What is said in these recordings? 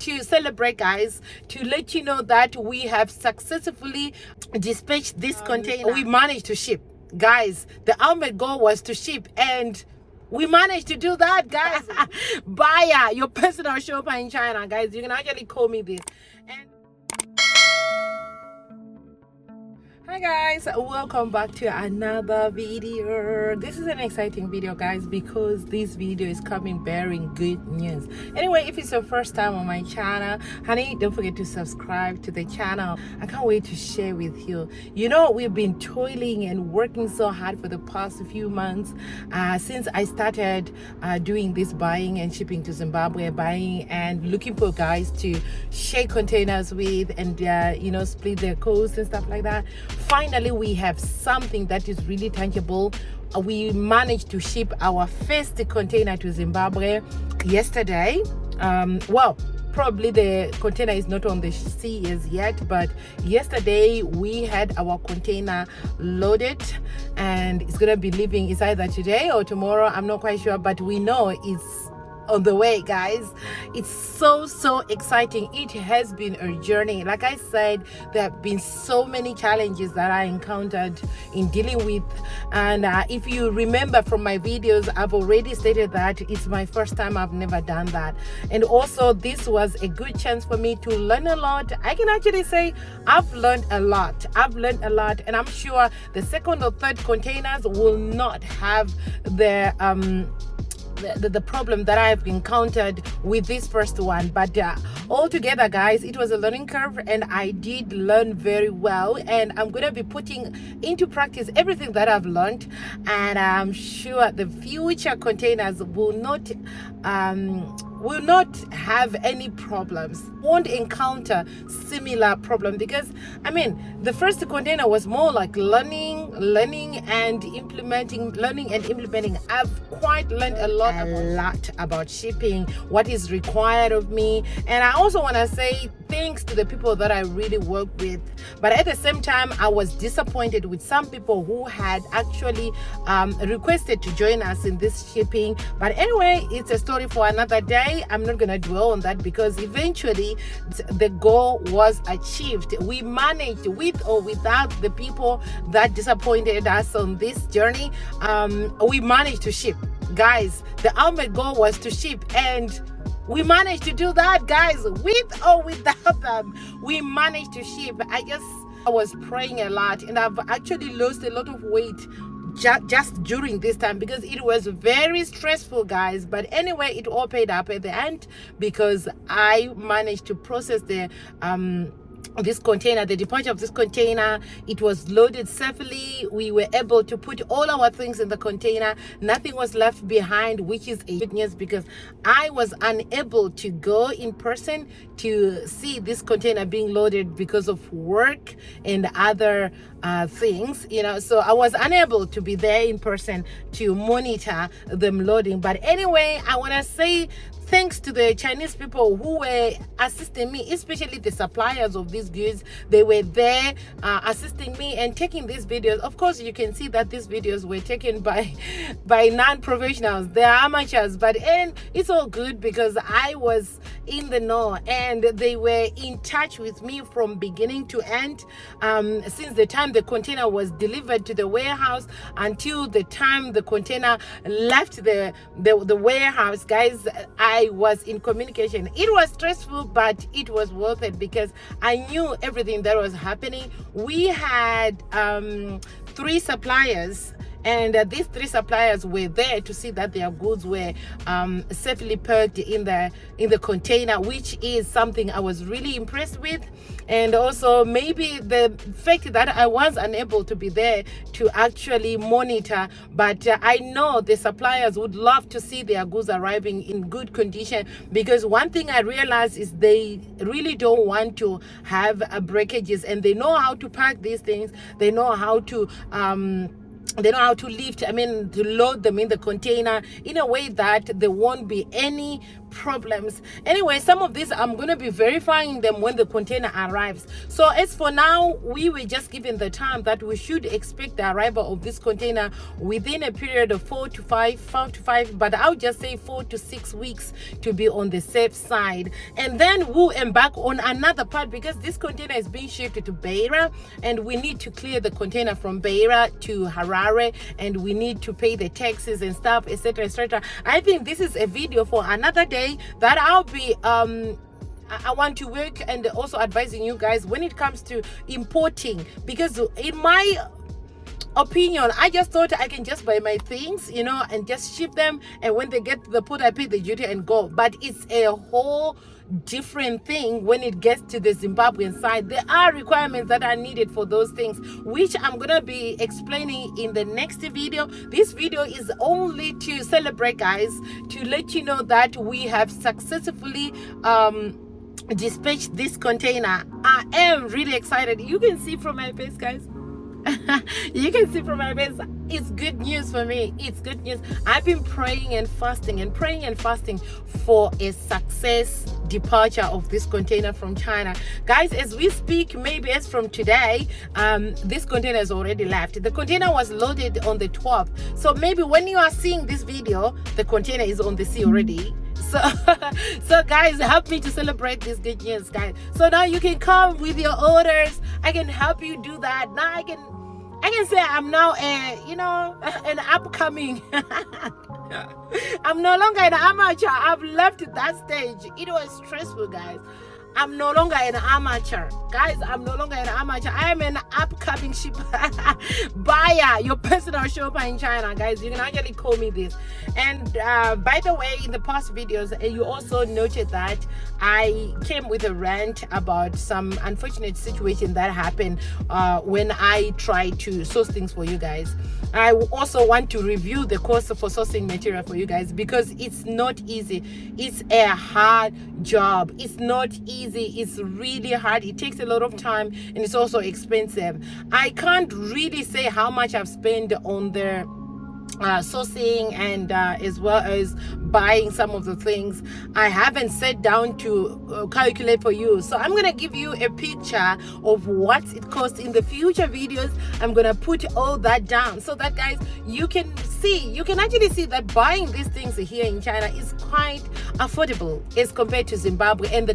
to celebrate, guys, to let you know that we have successfully dispatched this container. We managed to ship, guys. The ultimate goal was to ship, and we managed to do that, guys. Buyer, your personal shopper in China, guys. You can actually call me this. And hi guys, welcome back to another video. This is an exciting video, guys, because this video is coming bearing good news. Anyway, if it's your first time on my channel, honey, don't forget to subscribe to the channel. I can't wait to share with you. You know, we've been toiling and working so hard for the past few months since I started doing this buying and shipping to Zimbabwe, buying and looking for guys to share containers with and you know, split their costs and stuff like that. Finally, we have something that is really tangible. We managed to ship our first container to Zimbabwe yesterday. Well, probably the container is not on the sea as yet, but yesterday we had our container loaded and it's gonna be leaving. It's either today or tomorrow, I'm not quite sure, but we know it's on the way, guys. It's so exciting. It has been a journey. Like I said, there have been so many challenges that I encountered in dealing with, and if you remember from my videos, I've already stated that it's my first time. I've never done that, and also this was a good chance for me to learn a lot. I can actually say I've learned a lot, and I'm sure the second or third containers will not have the problem that I've encountered with this first one. But altogether, guys, it was a learning curve, and I did learn very well, and I'm gonna be putting into practice everything that I've learned, and I'm sure the future containers will not have any problems, won't encounter similar problem, because I mean the first container was more like learning and implementing. I've quite learned a lot about shipping, what is required of me, and I also want to say thanks to the people that I really work with. But at the same time, I was disappointed with some people who had actually requested to join us in this shipping. But anyway, it's a story for another day. I'm not gonna dwell on that, because eventually the goal was achieved. We managed, with or without the people that disappointed us on this journey, we managed to ship, guys. The ultimate goal was to ship, and we managed to do that, guys. With or without them, we managed to ship. I was praying a lot, and I've actually lost a lot of weight just during this time, because it was very stressful, guys. But anyway, it all paid up at the end, because I managed to process this container, the departure of this container. It was loaded safely. We were able to put all our things in the container. Nothing was left behind, which is a good news, because I was unable to go in person to see this container being loaded because of work and other things, you know. So I was unable to be there in person to monitor them loading. But anyway, I want to say thanks to the Chinese people who were assisting me, especially the suppliers of these goods. They were there assisting me and taking these videos. Of course, you can see that these videos were taken by non-professionals. They're amateurs, but it's all good, because I was in the know, and they were in touch with me from beginning to end, since the time the container was delivered to the warehouse until the time the container left the warehouse, guys. I was in communication. It was stressful, but it was worth it, because I knew everything that was happening. We had 3 suppliers, and these 3 suppliers were there to see that their goods were safely packed in the container, which is something I was really impressed with. And also maybe the fact that I was unable to be there to actually monitor, but I know the suppliers would love to see their goods arriving in good condition, because one thing I realized is they really don't want to have breakages, and they know how to pack these things. They know how to lift, to load them in the container in a way that there won't be any problems. Anyway, some of these I'm going to be verifying them when the container arrives. So as for now, we were just given the time that we should expect the arrival of this container within a period of 4 to 5, but I'll just say 4 to 6 weeks to be on the safe side. And then we'll embark on another part, because this container is being shipped to Beira, and we need to clear the container from Beira to Harare, and we need to pay the taxes and stuff, etc, etc. I think this is a video for another day that I'll be I want to work and also advising you guys when it comes to importing, because in my opinion, I just thought I can just buy my things, you know, and just ship them, and when they get to the port I pay the duty and go. But it's a whole different thing when it gets to the Zimbabwean side. There are requirements that are needed for those things, which I'm gonna be explaining in the next video. This video is only to celebrate, guys, to let you know that we have successfully dispatched this container. I am really excited. You can see from my face, guys. You can see from my face, it's good news for me. It's good news. I've been praying and fasting for a success departure of this container from China. Guys, as we speak, maybe as from today, this container has already left. The container was loaded on the 12th, so maybe when you are seeing this video, the container is on the sea already. So guys, help me to celebrate this good news, guys. So now you can come with your orders. I can help you do that. Now I can say I'm now an upcoming I'm no longer an amateur. I've left that stage. It was stressful, guys. I'm no longer an amateur, guys. I'm no longer an amateur. I am an upcoming ship buyer, your personal shopper in China, guys. You can actually call me this. And by the way, in the past videos, you also noted that I came with a rant about some unfortunate situation that happened when I tried to source things for you guys. I also want to review the cost for sourcing material for you guys, because it's not easy. It's a hard job. It's not easy. It's really hard. It takes a lot of time, and it's also expensive. I can't really say how much I've spent on the sourcing and as well as buying some of the things. I haven't sat down to calculate for you, so I'm gonna give you a picture of what it costs in the future videos. I'm gonna put all that down so that, guys, you can actually see that buying these things here in China is quite affordable as compared to Zimbabwe, and the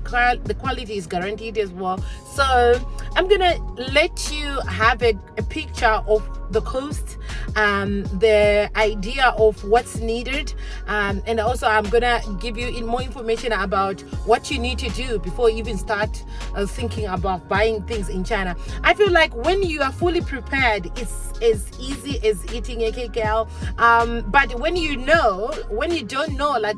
quality is guaranteed as well. So I'm gonna let you have a picture of the cost, the idea of what's needed, and also I'm gonna give you more information about what you need to do before you even start thinking about buying things in China. I feel like when you are fully prepared, it's as easy as eating a KKL, but when you don't know, like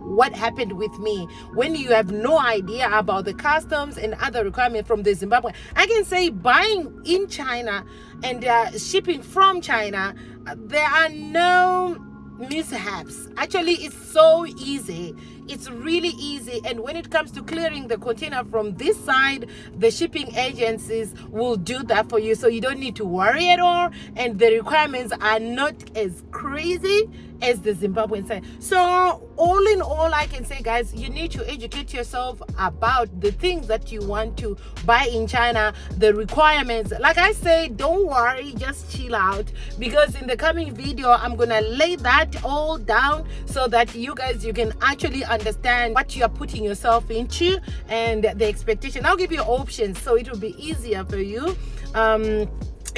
what happened with me, when you have no idea about the customs and other requirements from the Zimbabwe, I can say buying in China and shipping from China, there are no mishaps. Actually, it's so easy. It's really easy. And when it comes to clearing the container from this side, the shipping agencies will do that for you, so you don't need to worry at all, and the requirements are not as crazy as the Zimbabwean side. So all in all, I can say, guys, you need to educate yourself about the things that you want to buy in China, the requirements. Like I say, don't worry, just chill out, because in the coming video I'm gonna lay that all down so that you guys, you can actually understand what you are putting yourself into and the expectation. I'll give you options so it will be easier for you.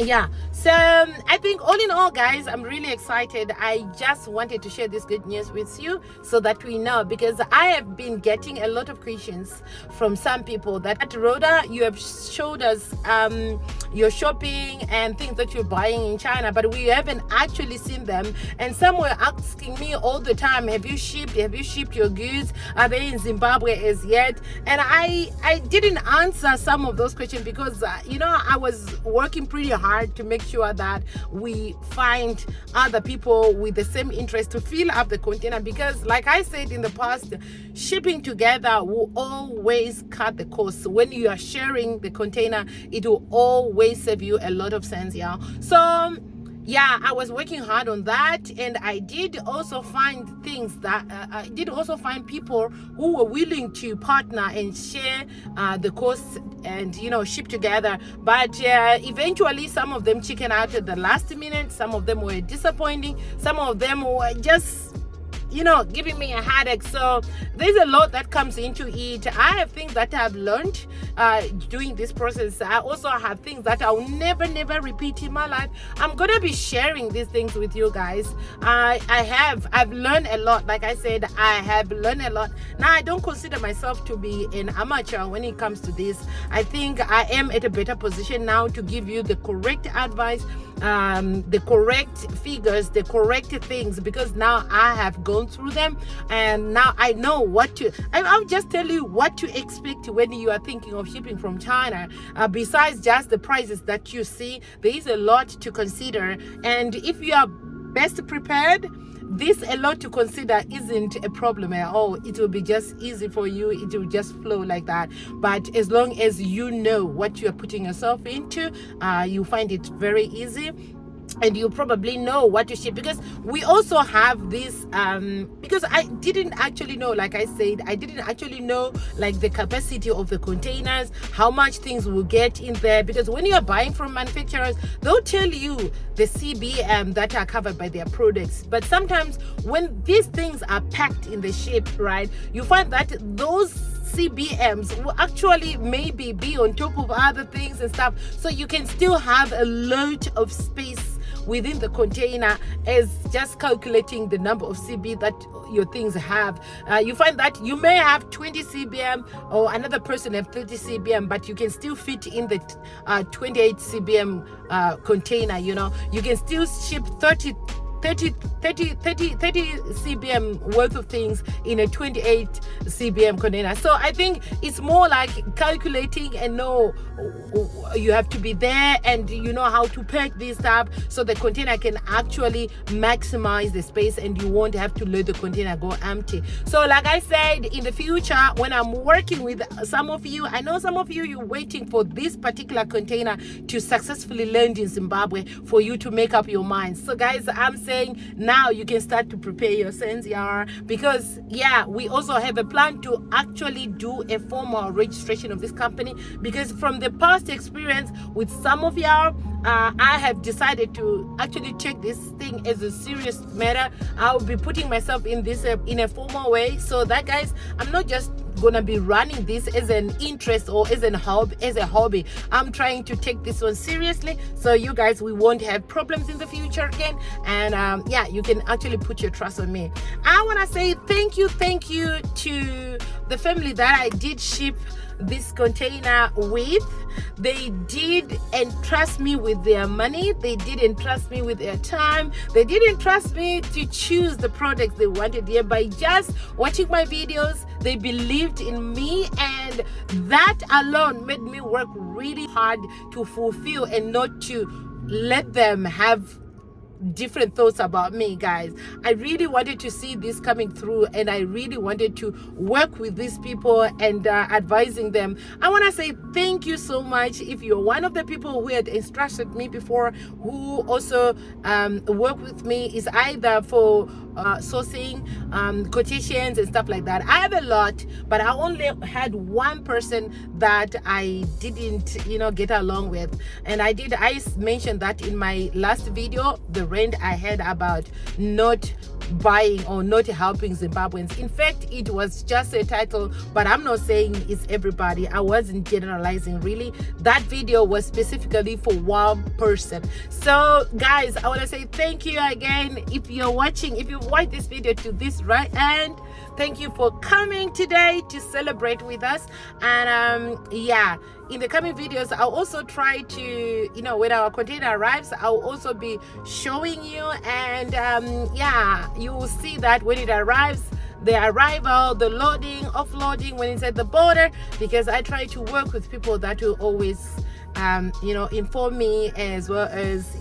Yeah, so I think all in all, guys, I'm really excited. I just wanted to share this good news with you so that we know, because I have been getting a lot of questions from some people that at Rodah you have showed us your shopping and things that you're buying in China, but we haven't actually seen them. And some were asking me all the time, have you shipped your goods? Are they in Zimbabwe as yet? And I didn't answer some of those questions because I was working pretty hard to make sure that we find other people with the same interest to fill up the container, because like I said in the past, shipping together will always cut the cost. When you are sharing the container, it will always save you a lot of cents. Yeah, so yeah, I was working hard on that, and I did also find things that I did also find people who were willing to partner and share the costs and ship together. But eventually, some of them chicken out at the last minute. Some of them were disappointing. Some of them were just giving me a headache. So there's a lot that comes into it. I have things that I've learned doing this process. I also have things that I'll never repeat in my life. I'm gonna be sharing these things with you guys. I've learned a lot. Like I said, I have learned a lot. Now, I don't consider myself to be an amateur when it comes to this. I think I am at a better position now to give you the correct advice, the correct figures, the correct things, because now I have gone through them, and now I know what to. I'll just tell you what to expect when you are thinking of shipping from China. Besides just the prices that you see, there is a lot to consider, and if you are best prepared, this a lot to consider isn't a problem at all. It will be just easy for you. It will just flow like that. But as long as you know what you are putting yourself into, you find it very easy, and you probably know what to ship. Because we also have this because I didn't actually know, like I said, I didn't actually know like the capacity of the containers, how much things will get in there. Because when you are buying from manufacturers, they'll tell you the CBM that are covered by their products, but sometimes when these things are packed in the ship, right, you find that those CBMs will actually maybe be on top of other things and stuff, so you can still have a lot of space within the container as just calculating the number of CB that your things have. You find that you may have 20 CBM or another person have 30 CBM, but you can still fit in the 28 CBM container. You can still ship 30 CBM worth of things in a 28 CBM container. So I think it's more like calculating and know you have to be there, and you know how to pack this stuff so the container can actually maximize the space and you won't have to let the container go empty. So like I said, in the future when I'm working with some of you, I know some of you, you're waiting for this particular container to successfully land in Zimbabwe for you to make up your minds. So guys, I'm saying now you can start to prepare your sense, because we also have a plan to actually do a formal registration of this company, because from the past experience with some of y'all, I have decided to actually take this thing as a serious matter. I'll be putting myself in this in a formal way, so that guys, I'm not just gonna be running this as an interest or as a hobby. I'm trying to take this one seriously, so you guys, we won't have problems in the future again, and you can actually put your trust on me. I want to say thank you to the family that I did ship this container with. They did entrust me with their money, they did entrust me with their time, they did entrust me to choose the products they wanted here. By just watching my videos, they believed in me, and that alone made me work really hard to fulfill and not to let them have different thoughts about me. Guys, I really wanted to see this coming through, and I really wanted to work with these people and advising them. I want to say thank you so much. If you're one of the people who had instructed me before, who also work with me, is either for sourcing, quotations and stuff like that. I have a lot, but I only had one person that I didn't get along with, and I mentioned that in my last video, the rant I had about not buying or not helping Zimbabweans. In fact, it was just a title, but I'm not saying it's everybody. I wasn't generalizing really. That video was specifically for one person. So guys, I want to say thank you again. If you watch this video to this right end, thank you for coming today to celebrate with us. And in the coming videos, I'll also try to, when our container arrives, I'll also be showing you, and you will see that when it arrives, the arrival, the loading, offloading, when it's at the border, because I try to work with people that will always inform me, as well as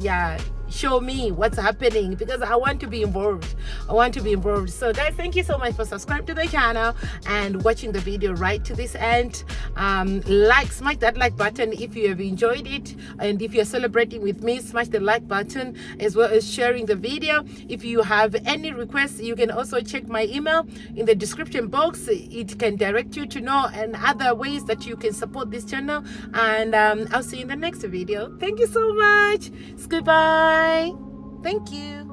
show me what's happening, because I want to be involved. So guys, thank you so much for subscribing to the channel and watching the video right to this end. Smash that like button if you have enjoyed it, and if you're celebrating with me, smash the like button, as well as sharing the video. If you have any requests, you can also check my email in the description box. It can direct you to know and other ways that you can support this channel. And I'll see you in the next video. Thank you so much. Goodbye. Thank you.